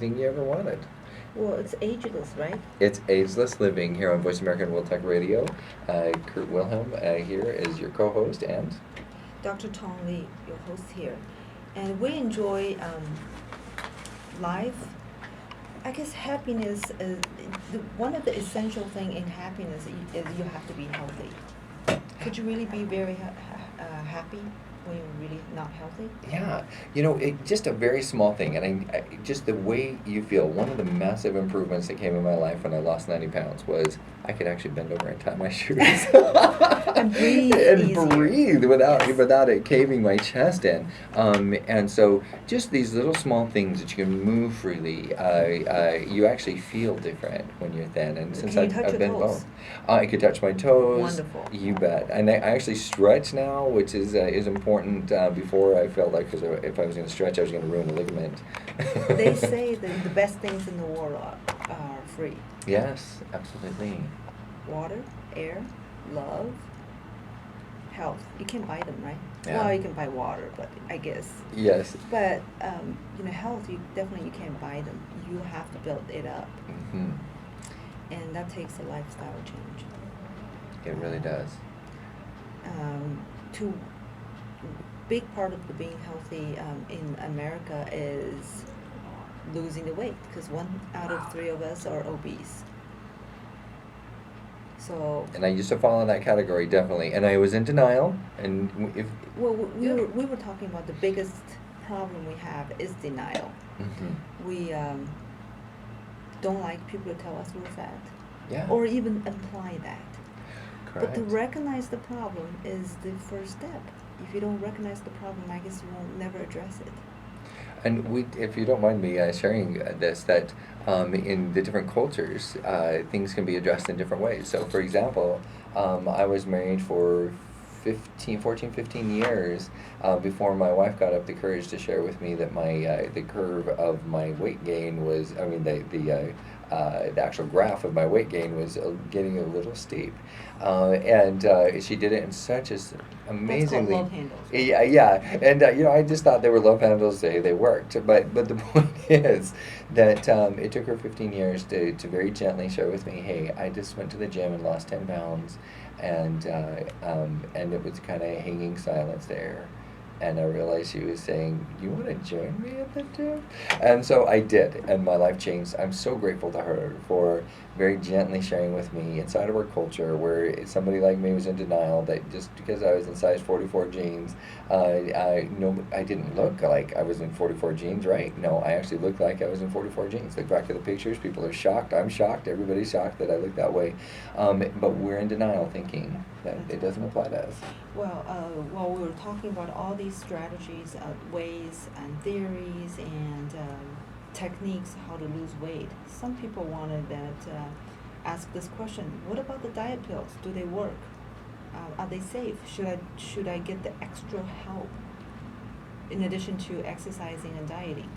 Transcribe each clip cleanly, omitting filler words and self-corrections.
everything you ever wanted. Well, it's ageless, right? It's Ageless Living here on Voice America and World Tech Radio. Kurt Wilhelm here is your co-host, and Dr. Tong Lee, your host here. And we enjoy life. I guess happiness is one of the essential thing in happiness is you have to be healthy. Could you really be very happy when you're really not healthy? yeah, just a very small thing, and just the way you feel. One of the massive improvements that came in my life when I lost 90 pounds was I could actually bend over and tie my shoes. And breathe and easier. breathe without Yes. without it caving my chest in. And so just these little small things that you can move freely, you actually feel different when you're thin. And since Can you touch I've your been toes? both, I could touch my toes. Wonderful. You bet. And I actually stretch now, which is important. Before I felt like, because if I was going to stretch, I was going to ruin a ligament. They say that the best things in the world are free. Yes, absolutely. Water, air, love, health. You can buy them, right? Yeah. Well, you can buy water, but I guess. Yes. But health, you can't buy them. You have to build it up, Hmm. and that takes a lifestyle change. It really does. To big part of the being healthy in America is losing the weight, because 1 out of 3 of us are obese. So. And I used to fall in that category, definitely. And I was in denial. And Well, we were talking about the biggest problem we have is denial. Mm-hmm. We don't like people to tell us we're fat, Yeah. or even imply that. Correct. But to recognize the problem is the first step. If you don't recognize the problem, I guess you won't never address it. And if you don't mind me sharing this, that in the different cultures, things can be addressed in different ways. So, for example, I was married for 15 years before my wife got up the courage to share with me that the curve of my weight gain was, the actual graph of my weight gain was getting a little steep. And she did it in such an amazingly. That's called love handles. Yeah. And I just thought they were love handles. They worked. But the point is that it took her 15 years to very gently share with me, hey, I just went to the gym and lost 10 pounds, and it was kind of hanging silence there. And I realized she was saying, you want to join me at the gym? And so I did, and my life changed. I'm so grateful to her for very gently sharing with me inside of our culture, where somebody like me was in denial that just because I was in size 44 jeans, I didn't look like I was in 44 jeans, right? No, I actually looked like I was in 44 jeans. Look back at the pictures, people are shocked. I'm shocked. Everybody's shocked that I look that way. But we're in denial, thinking that it doesn't apply to us. Well, while we were talking about all these strategies, ways, and theories, and techniques how to lose weight, some people wanted that ask this question: what about the diet pills? Do they work? Are they safe? Should I get the extra help in addition to exercising and dieting?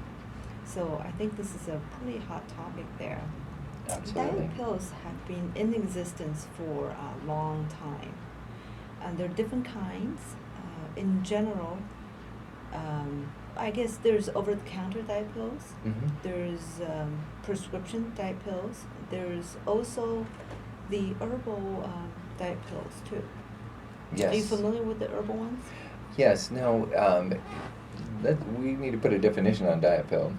So I think this is a pretty hot topic there. Absolutely. Diet pills have been in existence for a long time, and there are different kinds. In general, I guess there's over-the-counter diet pills. Mm-hmm. There's prescription diet pills. There's also the herbal diet pills too. Yes. Are you familiar with the herbal ones? Yes. Now, we need to put a definition on diet pill.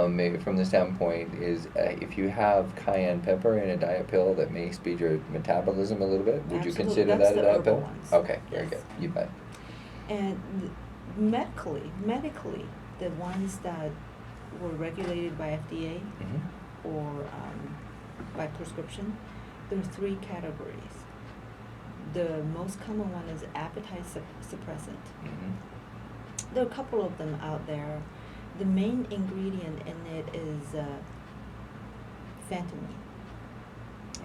Maybe from the standpoint is if you have cayenne pepper in a diet pill that may speed your metabolism a little bit, would you Absolutely. consider That's that a the diet herbal pill? ones. Okay, very Yes. good. You bet. And medically, the ones that were regulated by FDA Mm-hmm. or by prescription, there are 3 categories. The most common one is appetite suppressant. Mm-hmm. There are a couple of them out there. The main ingredient in it is phentermine.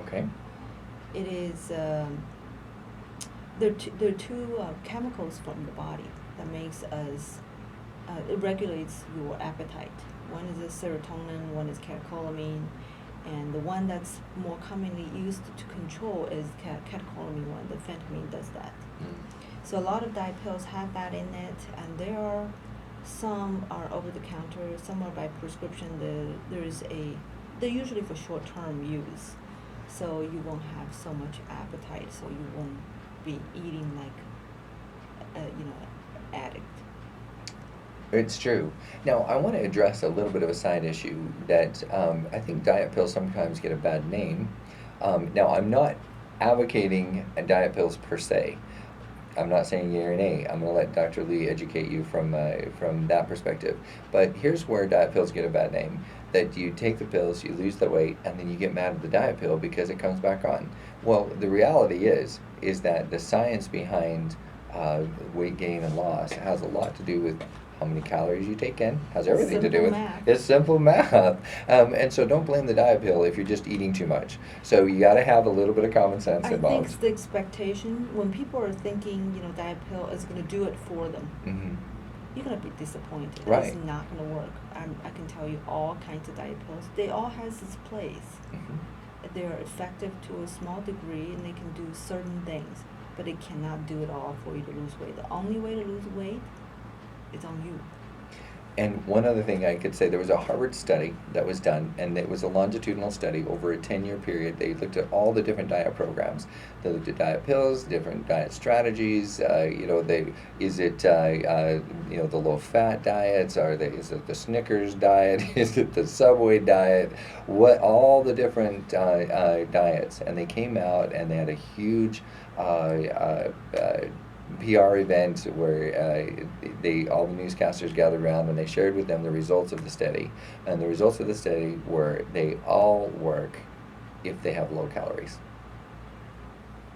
Okay. It is there are two chemicals from the body that makes us it regulates your appetite. One is the serotonin, one is catecholamine, and the one that's more commonly used to control is catecholamine one. The phentermine does that. Mm. So a lot of diet pills have that in it, and they are Some are over the counter, some are by prescription. They're usually for short-term use, so you won't have so much appetite, so you won't be eating like addict. It's true. Now, I want to address a little bit of a side issue that I think diet pills sometimes get a bad name. Now, I'm not advocating diet pills per se. I'm not saying yay or nay. I'm going to let Dr. Lee educate you from that perspective. But here's where diet pills get a bad name. That you take the pills, you lose the weight, and then you get mad at the diet pill because it comes back on. Well, the reality is that the science behind weight gain and loss has a lot to do with how many calories you take in, has everything to do with Math. it's simple math. And so don't blame the diet pill if you're just eating too much. So you got to have a little bit of common sense I think involved. it's the expectation. When people are thinking, diet pill is going to do it for them, Hmm. you're going to be disappointed. Right. It's not going to work. I can tell you all kinds of diet pills. They all has its place. Hmm. They're effective to a small degree, and they can do certain things, but it cannot do it all for you to lose weight. The only way to lose weight is on you. And one other thing I could say, there was a Harvard study that was done, and it was a longitudinal study over a 10-year period. They looked at all the different diet programs. They looked at diet pills, different diet strategies. Is it the low-fat diets? Is it the Snickers diet? Is it the Subway diet? What all the different diets? And they came out and they had a huge PR event where all the newscasters gathered around and they shared with them the results of the study. And the results of the study were they all work if they have low calories.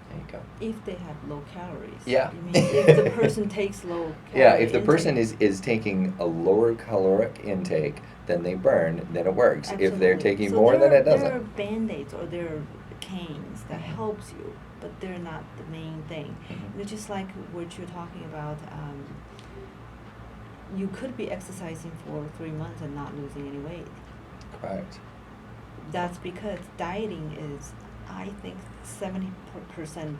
There you go. If they have low calories. Yeah. You mean if the person takes low calorie Yeah, if the person intake. is taking a lower caloric intake than they burn, then it works. If they're Absolutely. taking So more, then it There are doesn't. Band-Aids or there are canes that helps you, but they're not the main thing. Mhm. It's just like what you're talking about. You could be exercising for 3 months and not losing any weight. Correct. That's because dieting is, I think, 70%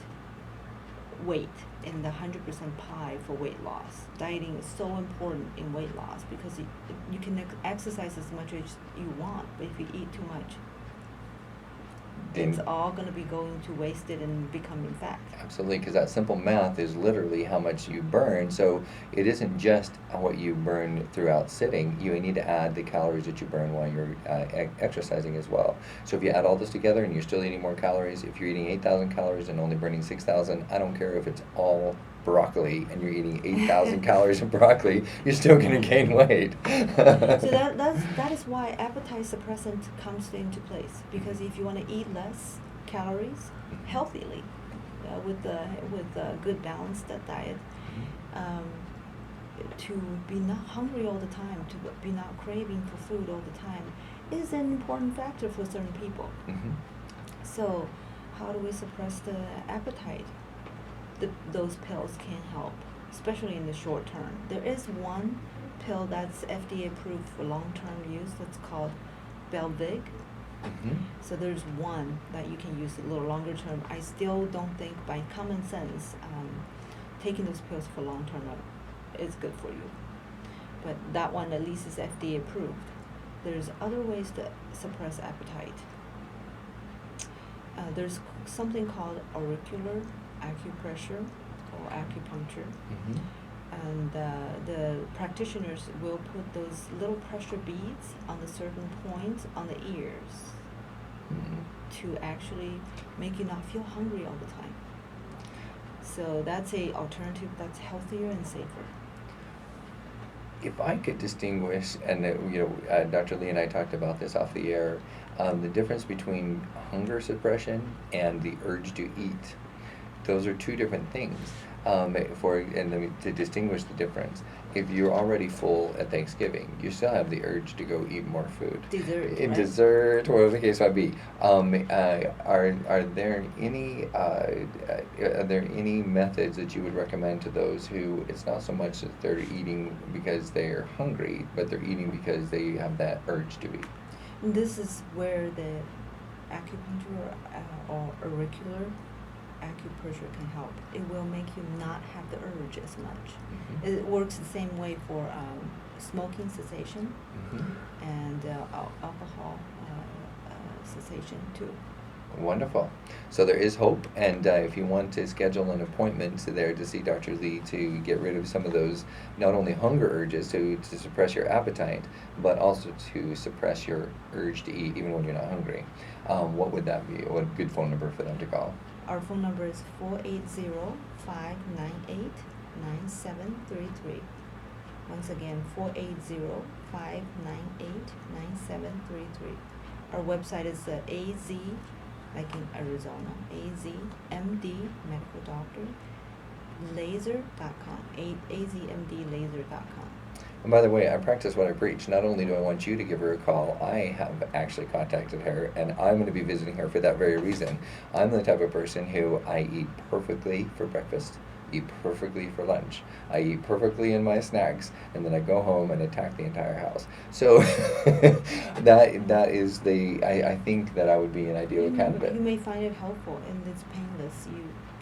weight and the 100% pie for weight loss. Dieting is so important in weight loss because you can exercise as much as you want, but if you eat too much, it's all going to be going to wasted and becoming fat. Absolutely, because that simple math is literally how much you burn. So it isn't just what you burn throughout sitting. You need to add the calories that you burn while you're exercising as well. So if you add all this together and you're still eating more calories, if you're eating 8,000 calories and only burning 6,000, I don't care if it's all broccoli and you're eating 8,000 calories of broccoli, you're still going to gain weight. So that is why appetite suppressant comes into place, because if you want to eat less calories healthily, with a good balanced diet, to be not hungry all the time, to be not craving for food all the time, is an important factor for certain people. Mm-hmm. So how do we suppress the appetite? Those pills can help, especially in the short term. There is one pill that's FDA approved for long-term use that's called Belvig. Mm-hmm. So there's one that you can use a little longer term. I still don't think by common sense taking those pills for long term is good for you. But that one at least is FDA approved. There's other ways to suppress appetite. There's something called auricular acupressure or acupuncture. Mm-hmm. And the practitioners will put those little pressure beads on the certain points on the ears to actually make you not feel hungry all the time. So that's a alternative that's healthier and safer. If I could distinguish, and Dr. Lee and I talked about this off the air, the difference between hunger suppression and the urge to eat. Those are two different things. To distinguish the difference, if you're already full at Thanksgiving, you still have the urge to go eat more food. Dessert, In right? Dessert, whatever the case might be. Are there any methods that you would recommend to those who it's not so much that they're eating because they're hungry, but they're eating because they have that urge to eat? And this is where the acupuncture or auricular acupressure can help. It will make you not have the urge as much. Mm-hmm. It works the same way for smoking cessation Mm-hmm. and alcohol cessation too. Wonderful. So there is hope, and if you want to schedule an appointment there to see Dr. Lee to get rid of some of those not only hunger urges to suppress your appetite, but also to suppress your urge to eat even when you're not hungry, what would that be? What good phone number for them to call? Our phone number is 480-598-9733. Once again, 480-598-9733. Our website is AZ, like in Arizona, AZMD Medical Doctor, laser.com, azmdlaser.com. And by the way, I practice what I preach. Not only do I want you to give her a call, I have actually contacted her, and I'm going to be visiting her for that very reason. I'm the type of person who I eat perfectly for breakfast, eat perfectly for lunch. I eat perfectly in my snacks, and then I go home and attack the entire house. So that is I think that I would be an ideal candidate. You may find it helpful, and it's painless.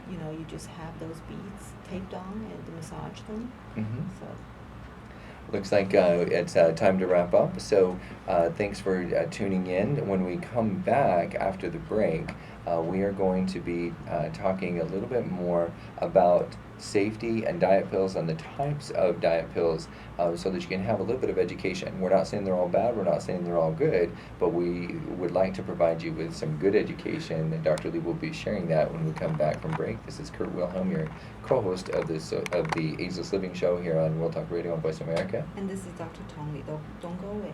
You just have those beads taped on and massage them. Mm-hmm. So. Looks like it's time to wrap up. So thanks for tuning in. When we come back after the break, we are going to be talking a little bit more about safety and diet pills and the types of diet pills so that you can have a little bit of education. We're not saying they're all bad, we're not saying they're all good, but we would like to provide you with some good education, and Dr. Lee will be sharing that when we come back from break. This is Kurt Wilhelm, your co-host of the Ageless Living Show here on World Talk Radio on Voice America. And this is Dr. Tong Lee. Don't go away.